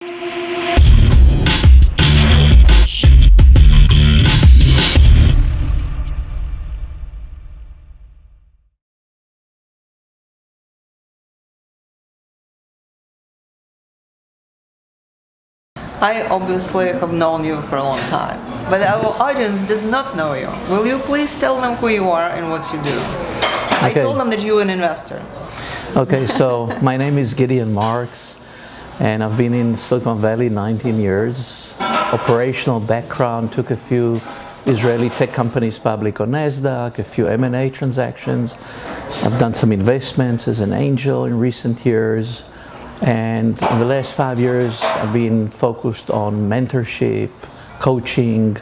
I obviously have known you for a long time, but our audience does not know you. Will you please tell them who you are and what you do? I told them that you're an investor. Okay, so my name is Gideon Marks, and I've been in Silicon Valley 19 years. Operational background, took a few Israeli tech companies public on NASDAQ, a few M&A transactions. I've done some investments as an angel in recent years. And in the last 5 years, I've been focused on mentorship, coaching,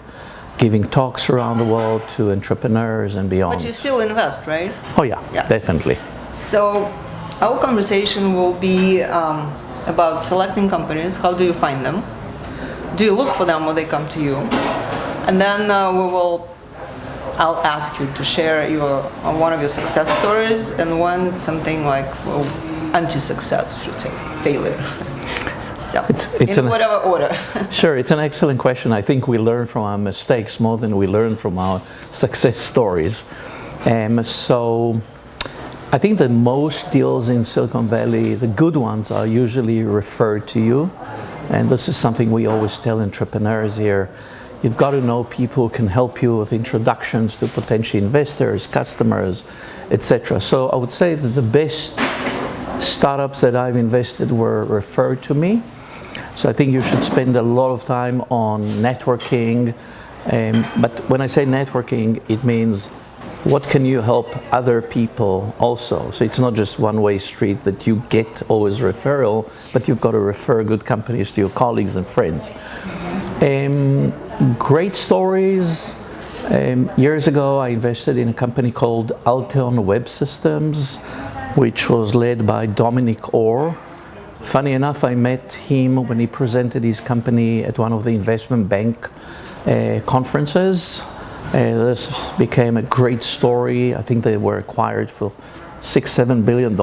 giving talks around the world to entrepreneurs and beyond. But you still invest, right? Oh yeah, definitely. So our conversation will be about selecting companies. How do you find them? Do you look for them when they come to you? And then I'll ask you to share one of your success stories and one something like anti-success, I should say, failure. So, in whatever order. Sure, it's an excellent question. I think we learn from our mistakes more than we learn from our success stories. So I think that most deals in Silicon Valley, the good ones, are usually referred to you. And this is something we always tell entrepreneurs here. You've got to know people who can help you with introductions to potential investors, customers, etc. So I would say that the best startups that I've invested were referred to me. So I think you should spend a lot of time on networking. But when I say networking, it means what can you help other people also? So it's not just one-way street that you get always referral, but you've got to refer good companies to your colleagues and friends. Great stories. Years ago, I invested in a company called Alteon Web Systems, which was led by Dominic Orr. Funny enough, I met him when he presented his company at one of the investment bank conferences. This became a great story. I think they were acquired for $6-7 billion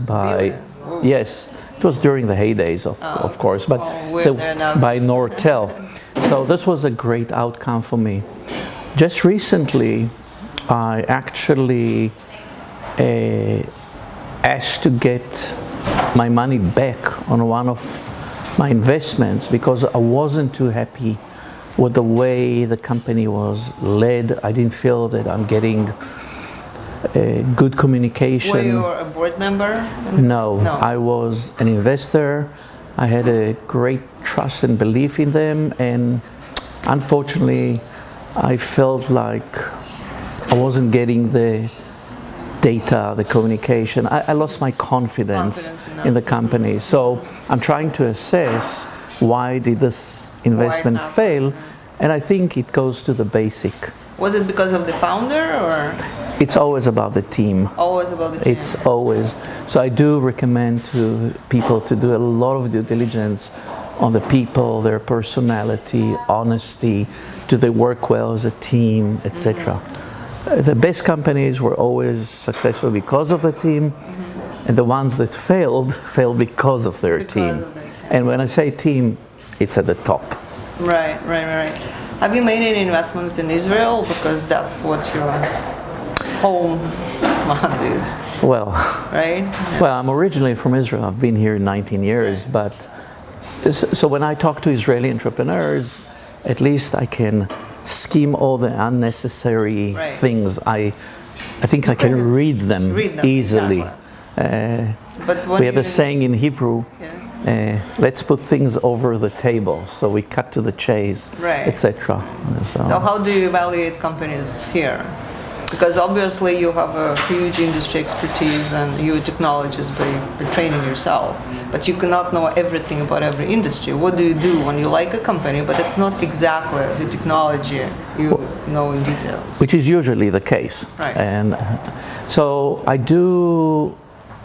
by, yes, it was during the heydays of course, but by Nortel. So this was a great outcome for me. Just recently, I actually asked to get my money back on one of my investments because I wasn't too happy with the way the company was led. I didn't feel that I'm getting good communication. Were you a board member? No, I was an investor. I had a great trust and belief in them, and unfortunately I felt like I wasn't getting the data, the communication. I lost my confidence in the company. So I'm trying to assess why did this investment fail, and I think it goes to the basic. Was it because of the founder, or? It's always about the team. Always about the team. It's always. So I do recommend to people to do a lot of due diligence on the people, their personality, honesty, do they work well as a team, etc. The best companies were always successful because of the team, and the ones that failed because of their team. And when I say team, it's at the top. Right. Have you made any investments in Israel? Because that's what your home is. Well, right? Well, I'm originally from Israel. I've been here 19 years, but so when I talk to Israeli entrepreneurs, at least I can skim all the unnecessary things. I think I can read them easily. But we have a saying in Hebrew, let's put things over the table, so we cut to the chase, etc. So how do you evaluate companies here? Because obviously you have a huge industry expertise and you're a technologist by training yourself, but you cannot know everything about every industry. What do you do when you like a company, but it's not exactly the technology you know in detail? Which is usually the case. And so I do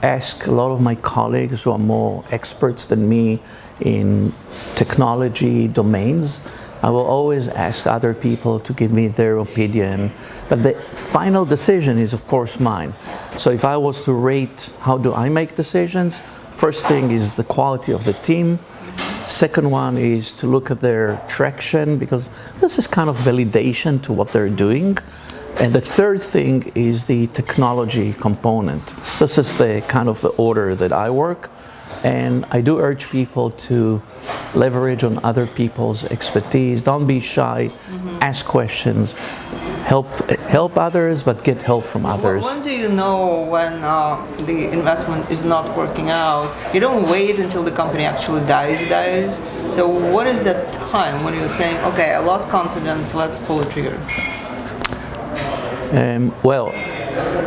ask a lot of my colleagues who are more experts than me in technology domains. I will always ask other people to give me their opinion, but the final decision is of course mine. So if I was to rate how do I make decisions, first thing is the quality of the team, Second one is to look at their traction, because this is kind of validation to what they're doing. And the third thing is the technology component. This is the kind of the order that I work. And I do urge people to leverage on other people's expertise. Don't be shy, ask questions, help others, but get help from others. When do you know when the investment is not working out? You don't wait until the company actually dies. So what is that time when you're saying, okay, I lost confidence, let's pull the trigger? Well,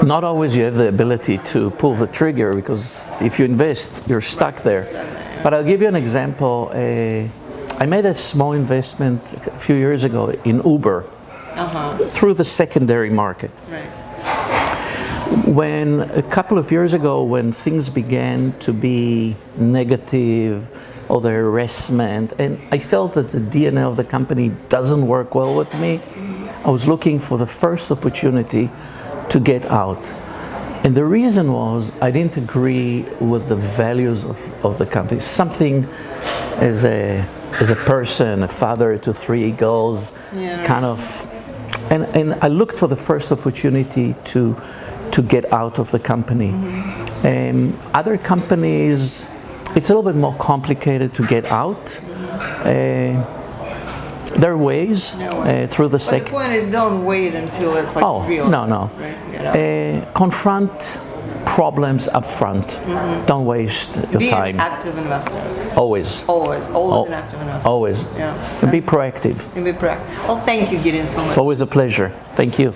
not always you have the ability to pull the trigger, because if you invest, you're stuck there. But I'll give you an example. I made a small investment a few years ago in Uber through the secondary market. Right. When a couple of years ago, when things began to be negative, or the harassment, and I felt that the DNA of the company doesn't work well with me, I was looking for the first opportunity to get out. And the reason was I didn't agree with the values of the company. Something as a person, a father to 3 girls, kind of, and I looked for the first opportunity to get out of the company. Other companies, it's a little bit more complicated to get out. There are ways through the But the point is, don't wait until it's like real. No. Right? Confront problems up front. Don't waste your Be time. an active investor. Always. Always an active investor. Always. Yeah. And be proactive. And be proactive. Well, thank you, Gideon, so much. It's always a pleasure. Thank you.